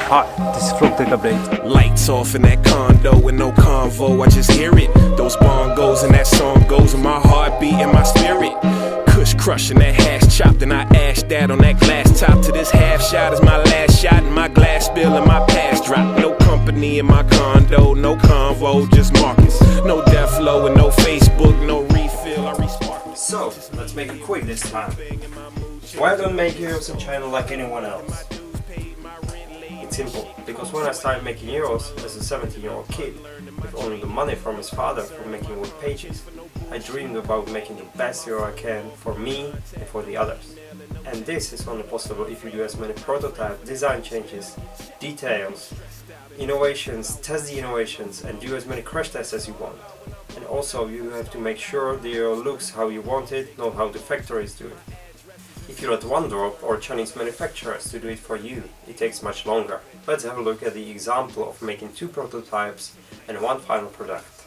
Hi, this is Floutek Updates. Lights off in that condo with no convo, I just hear it. Those bongos and that song goes in my heartbeat and my spirit. Kush crushing that hash chopped and I ashed that on that glass top. To this half shot is my last shot and my glass spill and my pass drop. No company in my condo, no convo, just Marcus. No death flow and no Facebook, no refill, I respark it. So, let's make it quick this time. Why don't make yoyos a channel like anyone else? It's simple, because when I started making yoyos as a 17-year-old kid, with only the money from his father for making web pages, I dreamed about making the best yoyo I can for me and for the others. And this is only possible if you do as many prototypes, design changes, details, innovations, test the innovations, and do as many crash tests as you want. And also you have to make sure the yoyo looks how you want it, not how the factories do it. If you let one drop or Chinese manufacturers to do it for you, it takes much longer. Let's have a look at the example of making 2 prototypes and 1 final product.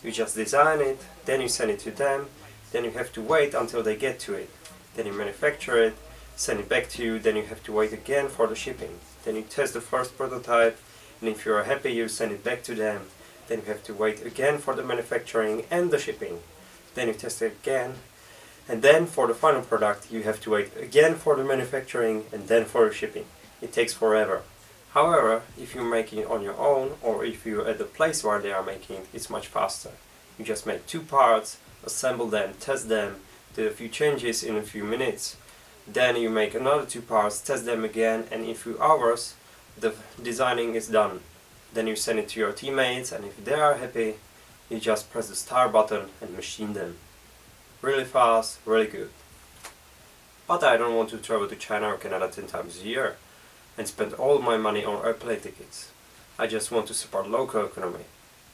You just design it, then you send it to them, then you have to wait until they get to it. Then you manufacture it, send it back to you, then you have to wait again for the shipping. Then you test the first prototype, and if you are happy you send it back to them. Then you have to wait again for the manufacturing and the shipping. Then you test it again. And then for the final product you have to wait again for the manufacturing and then for the shipping. It takes forever. However, if you're making it on your own or if you're at the place where they are making it, it's much faster. You just make 2 parts, assemble them, test them, do a few changes in a few minutes. Then you make another 2 parts, test them again, and in a few hours the designing is done. Then you send it to your teammates, and if they are happy, you just press the start button and machine them. Really fast, really good. But I don't want to travel to China or Canada 10 times a year and spend all my money on airplane tickets. I just want to support local economy.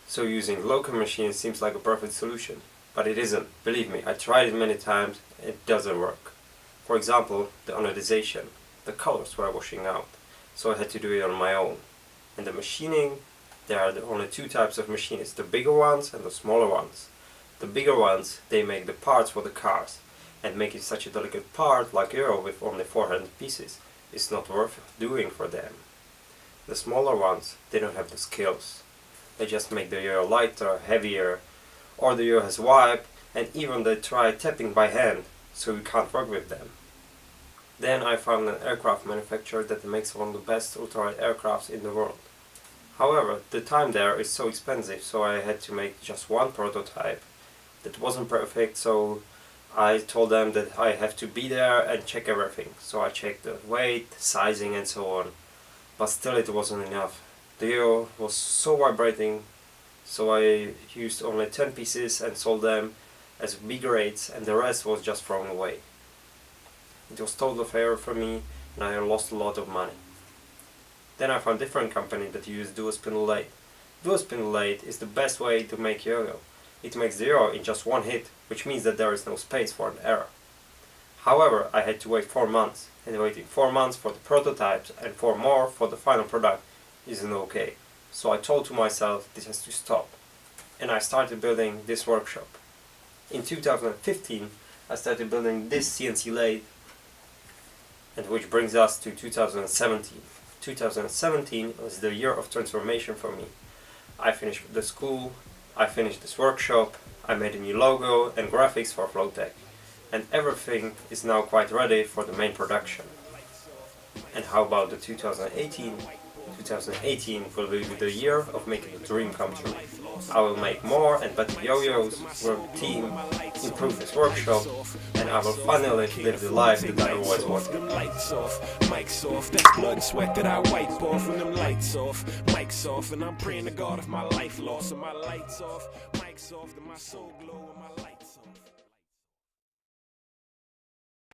So using local machines seems like a perfect solution. But it isn't. Believe me, I tried it many times, it doesn't work. For example, the anodization. The colors were washing out. So I had to do it on my own. And the machining, there are only 2 types of machines, the bigger ones and the smaller ones. The bigger ones, they make the parts for the cars, and making such a delicate part like yoyo with only 400 pieces is not worth doing for them. The smaller ones, they don't have the skills. They just make the yoyo lighter, heavier, or the yoyo has wipe, and even they try tapping by hand, so you can't work with them. Then I found an aircraft manufacturer that makes one of the best ultralight aircrafts in the world. However, the time there is so expensive, so I had to make just 1 prototype. That wasn't perfect, so I told them that I have to be there and check everything. So I checked the weight, sizing and so on. But still it wasn't enough. The yoyo was so vibrating, so I used only 10 pieces and sold them as B grades, and the rest was just thrown away. It was total failure for me and I lost a lot of money. Then I found a different company that used dual spindle lathe. Dual spindle lathe is the best way to make yoyo. It makes the yoyo in just 1 hit, which means that there is no space for an error. However, I had to wait 4 months, and waiting 4 months for the prototypes and 4 more for the final product isn't okay. So I told to myself this has to stop, and I started building this workshop. In 2015 I started building this CNC lathe, and which brings us to 2017. 2017 was the year of transformation for me. I finished the school, I finished this workshop, I made a new logo and graphics for Floutek, and everything is now quite ready for the main production. And how about the 2018? 2018 will be the year of making the dream come true. I will make more and better yoyos, work team, improve this workshop, and I will finally live the life that I always wanted. Lights off, mics off, that's blood and sweat that I wipe off. When them lights off, mics off, and I'm praying to God if my life lost. And my lights off, mics off, then my soul glow and my light.